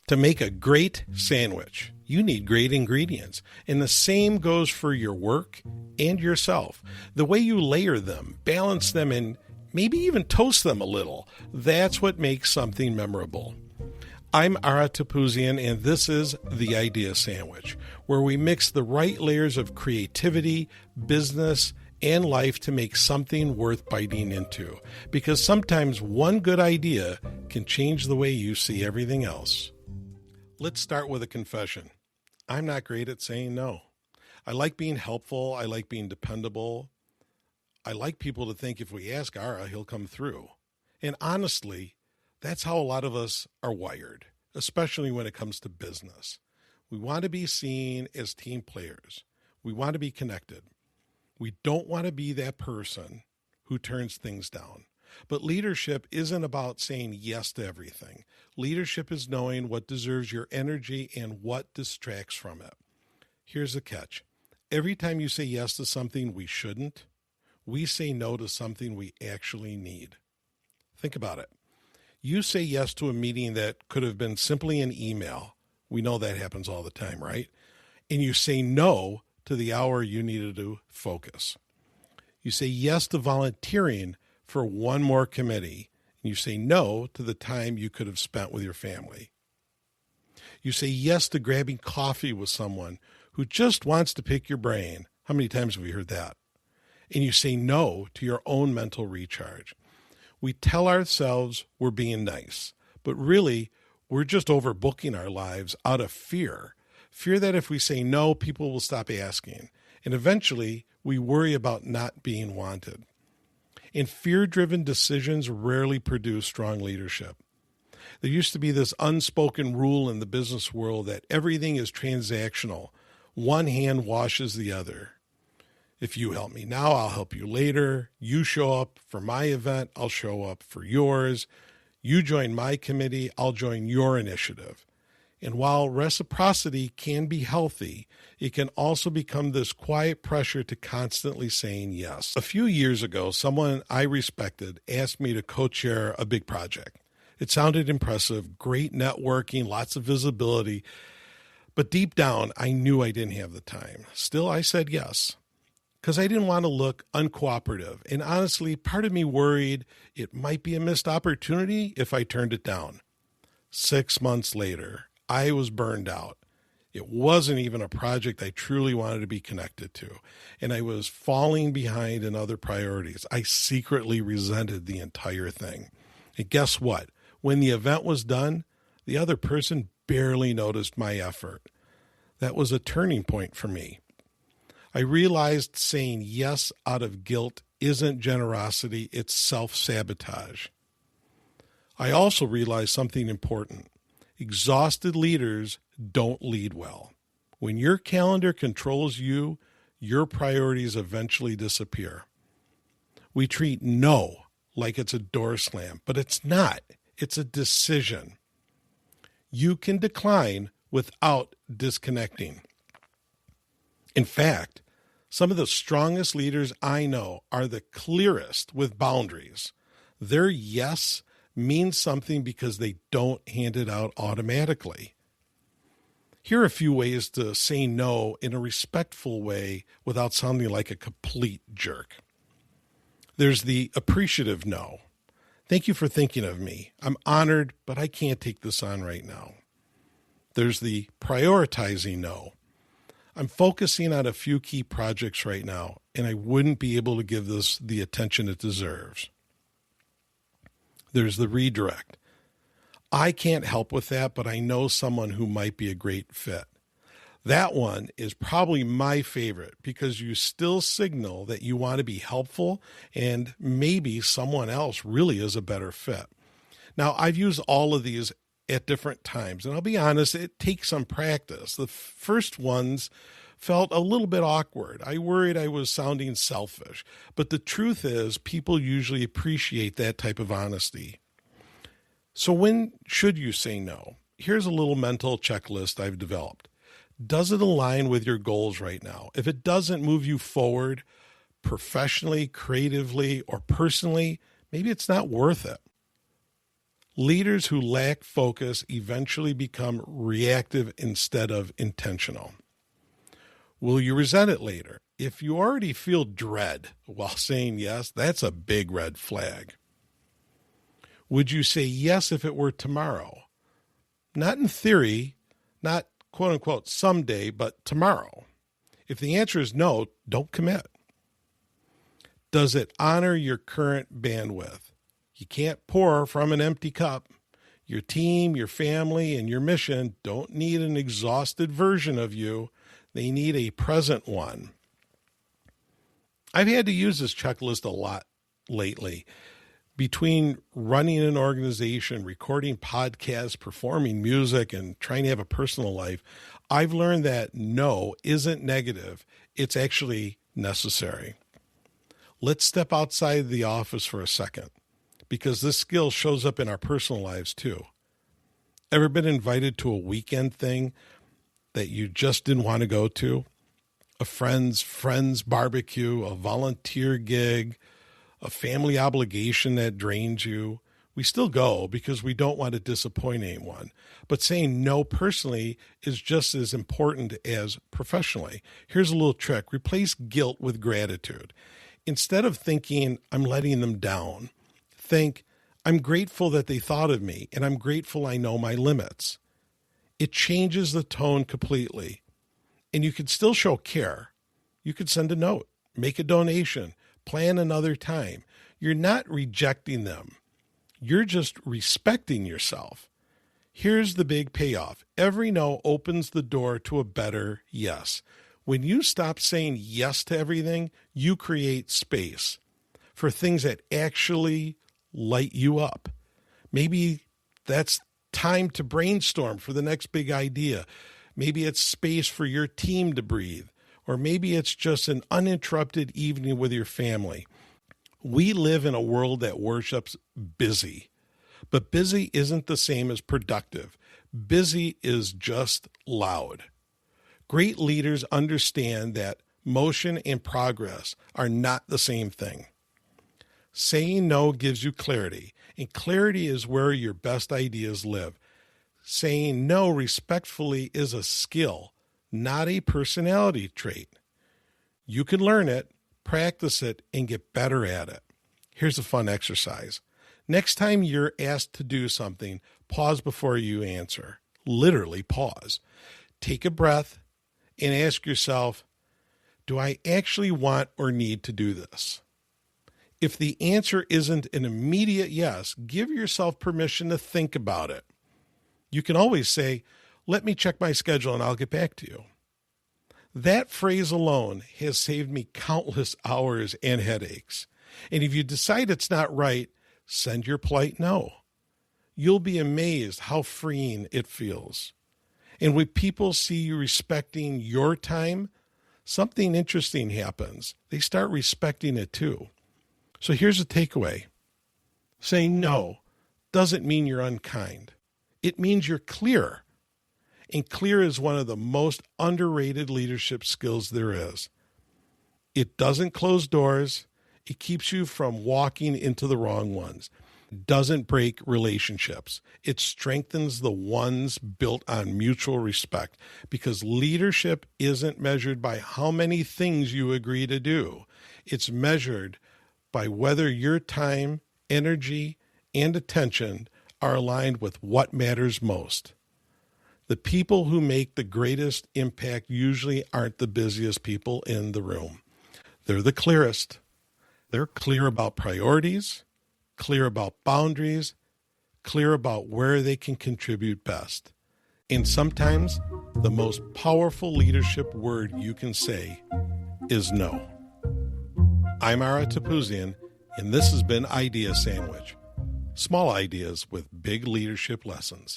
To make a great sandwich, you need great ingredients, and the same goes for your work and yourself. The way you layer them, balance them, and maybe even toast them a little, that's what makes something memorable. I'm Ara Tapuzian, and this is The Idea Sandwich, where we mix the right layers of creativity, business, and life to make something worth biting into. Because sometimes one good idea can change the way you see everything else. Let's start with a confession. I'm not great at saying no. I like being helpful. I like being dependable. I like people to think if we ask Ara, he'll come through. And honestly, that's how a lot of us are wired, especially when it comes to business. We want to be seen as team players. We want to be connected. We don't want to be that person who turns things down. But leadership isn't about saying yes to everything. Leadership is knowing what deserves your energy and what distracts from it. Here's the catch. Every time you say yes to something we shouldn't, we say no to something we actually need. Think about it. You say yes to a meeting that could have been simply an email. We know that happens all the time, right? And you say no to the hour you needed to focus. You say yes to volunteering for one more committee, and you say no to the time you could have spent with your family. You say yes to grabbing coffee with someone who just wants to pick your brain. How many times have we heard that? And you say no to your own mental recharge. We tell ourselves we're being nice, but really we're just overbooking our lives out of fear. Fear that if we say no, people will stop asking. And eventually we worry about not being wanted. And fear-driven decisions rarely produce strong leadership. There used to be this unspoken rule in the business world that everything is transactional. One hand washes the other. If you help me now, I'll help you later. You show up for my event, I'll show up for yours. You join my committee, I'll join your initiative. And while reciprocity can be healthy, it can also become this quiet pressure to constantly saying yes. A few years ago, someone I respected asked me to co-chair a big project. It sounded impressive, great networking, lots of visibility, but deep down, I knew I didn't have the time. Still, I said yes, because I didn't want to look uncooperative. And honestly, part of me worried it might be a missed opportunity if I turned it down. 6 months later, I was burned out. It wasn't even a project I truly wanted to be connected to, and I was falling behind in other priorities. I secretly resented the entire thing. And guess what? When the event was done, the other person barely noticed my effort. That was a turning point for me. I realized saying yes out of guilt isn't generosity, it's self-sabotage. I also realized something important. Exhausted leaders don't lead well. When your calendar controls you, your priorities eventually disappear. We treat no like it's a door slam, but it's not. It's a decision. You can decline without disconnecting. In fact, some of the strongest leaders I know are the clearest with boundaries. Their yes means something because they don't hand it out automatically. Here are a few ways to say no in a respectful way without sounding like a complete jerk. There's the appreciative no. Thank you for thinking of me. I'm honored, but I can't take this on right now. There's the prioritizing no. I'm focusing on a few key projects right now, and I wouldn't be able to give this the attention it deserves. There's the redirect. I can't help with that, but I know someone who might be a great fit. That one is probably my favorite because you still signal that you want to be helpful and maybe someone else really is a better fit. Now, I've used all of these at different times, and I'll be honest, it takes some practice. The first ones felt a little bit awkward. I worried I was sounding selfish, but the truth is people usually appreciate that type of honesty. So when should you say no? Here's a little mental checklist I've developed. Does it align with your goals right now? If it doesn't move you forward professionally, creatively, or personally, maybe it's not worth it. Leaders who lack focus eventually become reactive instead of intentional. Will you resent it later? If you already feel dread while saying yes, that's a big red flag. Would you say yes if it were tomorrow? Not in theory, not quote unquote someday, but tomorrow. If the answer is no, don't commit. Does it honor your current bandwidth? You can't pour from an empty cup. Your team, your family, and your mission don't need an exhausted version of you. They need a present one. I've had to use this checklist a lot lately. Between running an organization, recording podcasts, performing music, and trying to have a personal life, I've learned that no isn't negative. It's actually necessary. Let's step outside the office for a second, because this skill shows up in our personal lives too. Ever been invited to a weekend thing that you just didn't want to go to? A friend's barbecue, a volunteer gig, a family obligation that drains you. We still go because we don't want to disappoint anyone. But saying no personally is just as important as professionally. Here's a little trick. Replace guilt with gratitude. Instead of thinking, I'm letting them down, think, I'm grateful that they thought of me, and I'm grateful I know my limits. It changes the tone completely. And you can still show care. You could send a note, make a donation, plan another time. You're not rejecting them. You're just respecting yourself. Here's the big payoff. Every no opens the door to a better yes. When you stop saying yes to everything, you create space for things that actually light you up. Maybe that's time to brainstorm for the next big idea. Maybe it's space for your team to breathe, or maybe it's just an uninterrupted evening with your family. We live in a world that worships busy, but busy isn't the same as productive. Busy is just loud. Great leaders understand that motion and progress are not the same thing. Saying no gives you clarity, and clarity is where your best ideas live. Saying no respectfully is a skill, not a personality trait. You can learn it, practice it, and get better at it. Here's a fun exercise. Next time you're asked to do something, pause before you answer. Literally pause. Take a breath and ask yourself, do I actually want or need to do this? If the answer isn't an immediate yes, give yourself permission to think about it. You can always say, let me check my schedule and I'll get back to you. That phrase alone has saved me countless hours and headaches. And if you decide it's not right, send your polite no. You'll be amazed how freeing it feels. And when people see you respecting your time, something interesting happens. They start respecting it too. So here's a takeaway. Saying no doesn't mean you're unkind. It means you're clear. And clear is one of the most underrated leadership skills there is. It doesn't close doors. It keeps you from walking into the wrong ones. It doesn't break relationships. It strengthens the ones built on mutual respect, because leadership isn't measured by how many things you agree to do. It's measured by whether your time, energy, and attention are aligned with what matters most. The people who make the greatest impact usually aren't the busiest people in the room. They're the clearest. They're clear about priorities, clear about boundaries, clear about where they can contribute best. And sometimes the most powerful leadership word you can say is no. I'm Ara Tapuzian, and this has been Idea Sandwich. Small ideas with big leadership lessons.